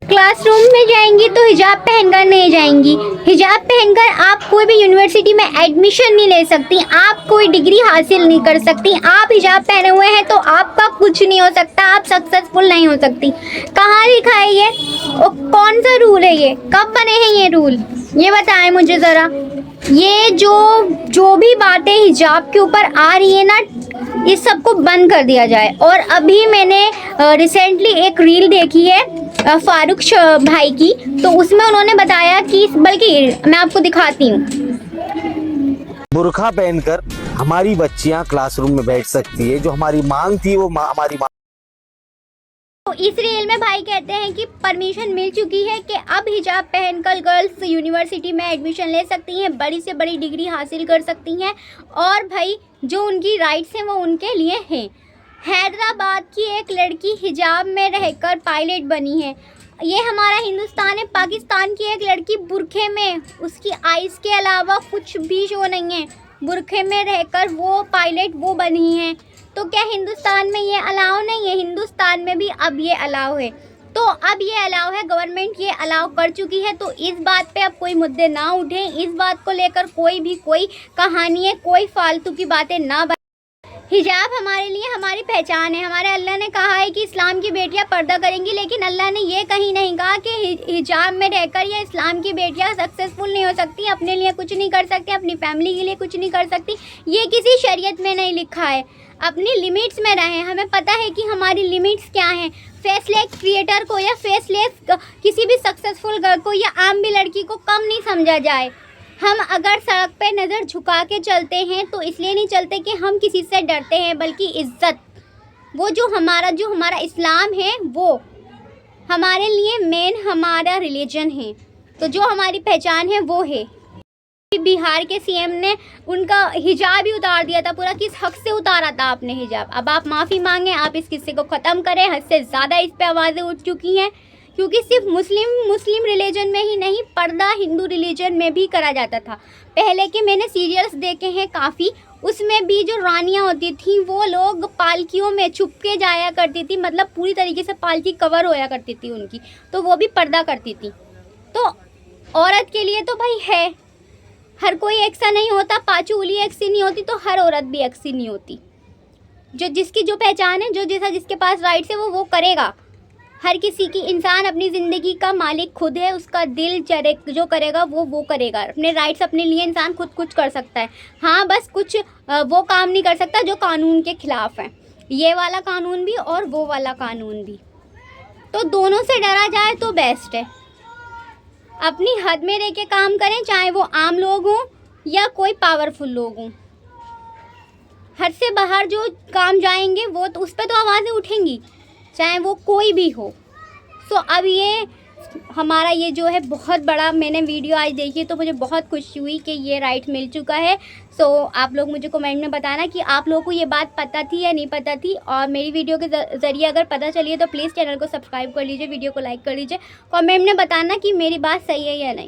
Classroom में जाएंगी तो हिजाब पहनकर नहीं जाएंगी। हिजाब पहनकर आप कोई भी यूनिवर्सिटी में एडमिशन नहीं ले सकती, आप कोई डिग्री हासिल नहीं कर सकती। आप हिजाब पहने हुए हैं तो आपका कुछ नहीं हो सकता, आप सक्सेसफुल नहीं हो सकती। कहाँ लिखा है ये और कौन सा रूल है ये, कब बने हैं ये रूल, ये बताएं मुझे ज़रा। ये जो भी बातें हिजाब के ऊपर आ रही है ना, इस सबको बंद कर दिया जाए। और अभी मैंने रिसेंटली एक रील देखी है फारूक भाई की, तो उसमें उन्होंने बताया कि, बल्कि मैं आपको दिखाती हूँ। बुर्का पहनकर हमारी बच्चियां क्लासरूम में बैठ सकती है, जो हमारी मांग थी वो हमारी मांग। तो इस रील में भाई कहते हैं कि परमिशन मिल चुकी है कि अब हिजाब पहनकर गर्ल्स यूनिवर्सिटी में एडमिशन ले सकती हैं, बड़ी से बड़ी डिग्री हासिल कर सकती हैं, और भाई जो उनकी राइट्स हैं वो उनके लिए हैं। हैदराबाद की एक लड़की हिजाब में रहकर पायलट बनी है। ये हमारा हिंदुस्तान है। पाकिस्तान की एक लड़की बुरखे में, उसकी आइज़ के अलावा कुछ भी शो नहीं है, बुरखे में रहकर वो पायलट वो बनी है। तो क्या हिंदुस्तान में ये अलाउ नहीं है? हिंदुस्तान में भी अब ये अलाउ है। तो अब ये अलाउ है, गवर्नमेंट ये अलाउ कर चुकी है। तो इस बात पे अब कोई मुद्दे ना उठें, इस बात को लेकर कोई कहानी है, कोई फालतू की बातें ना। हिजाब हमारे लिए हमारी पहचान है। हमारे अल्लाह ने कहा है कि इस्लाम की बेटियां पर्दा करेंगी, लेकिन अल्लाह ने ये कहीं नहीं कहा कि हिजाब में रहकर या इस्लाम की बेटियां सक्सेसफुल नहीं हो सकती, अपने लिए कुछ नहीं कर सकती, अपनी फैमिली के लिए कुछ नहीं कर सकती। ये किसी शरीयत में नहीं लिखा है। अपनी लिमिट्स में रहें। हमें पता है कि हमारी लिमिट्स क्या हैं। फेसलेस क्रिएटर को या फेसलेस किसी भी सक्सेसफुल गर्ल को या आम भी लड़की को कम नहीं समझा जाए। हम अगर सड़क पे नज़र झुका के चलते हैं तो इसलिए नहीं चलते कि हम किसी से डरते हैं, बल्कि इज़्ज़त, वो जो हमारा इस्लाम है वो हमारे लिए मेन हमारा रिलीजन है। तो जो हमारी पहचान है वो है। बिहार के सीएम ने उनका हिजाब ही उतार दिया था पूरा। किस हक से उतारा था आपने हिजाब? अब आप माफ़ी मांगें, आप इस किस्से को ख़त्म करें। हद से ज़्यादा इस पे आवाज़ें उठ चुकी हैं, क्योंकि सिर्फ मुस्लिम रिलीजन में ही नहीं, पर्दा हिंदू रिलीजन में भी करा जाता था। पहले के मैंने सीरियल्स देखे हैं काफ़ी, उसमें भी जो रानियां होती थी वो लोग पालकियों में छुप के जाया करती थी, मतलब पूरी तरीके से पालकी कवर होया करती थी उनकी, तो वो भी पर्दा करती थी। तो औरत के लिए तो भाई है, हर कोई एक सा नहीं होता। पाँचों उंगली एक सी नहीं होती, तो हर औरत भी एक सी नहीं होती। जो जिसकी जो पहचान है, जो जैसा जिसके पास राइट्स है वो करेगा। हर किसी की, इंसान अपनी ज़िंदगी का मालिक खुद है, उसका दिल जो करेगा वो करेगा। अपने राइट्स अपने लिए इंसान खुद कुछ कर सकता है। हाँ, बस कुछ वो काम नहीं कर सकता जो कानून के ख़िलाफ़ है, ये वाला कानून भी और वो वाला कानून भी। तो दोनों से डरा जाए तो बेस्ट है। अपनी हद में रह के काम करें, चाहे वो आम लोग हों या कोई पावरफुल लोग हों। हद से बाहर जो काम जाएंगे वो तो उस पर तो आवाज़ें उठेंगी, चाहे वो कोई भी हो। सो अब ये हमारा ये जो है बहुत बड़ा, मैंने वीडियो आज देखी तो मुझे बहुत खुशी हुई कि ये राइट मिल चुका है। सो आप लोग मुझे कमेंट में बताना कि आप लोगों को ये बात पता थी या नहीं पता थी, और मेरी वीडियो के ज़रिए अगर पता चली है तो प्लीज़ चैनल को सब्सक्राइब कर लीजिए, वीडियो को लाइक कर लीजिए, कमेंट में बताना कि मेरी बात सही है या नहीं।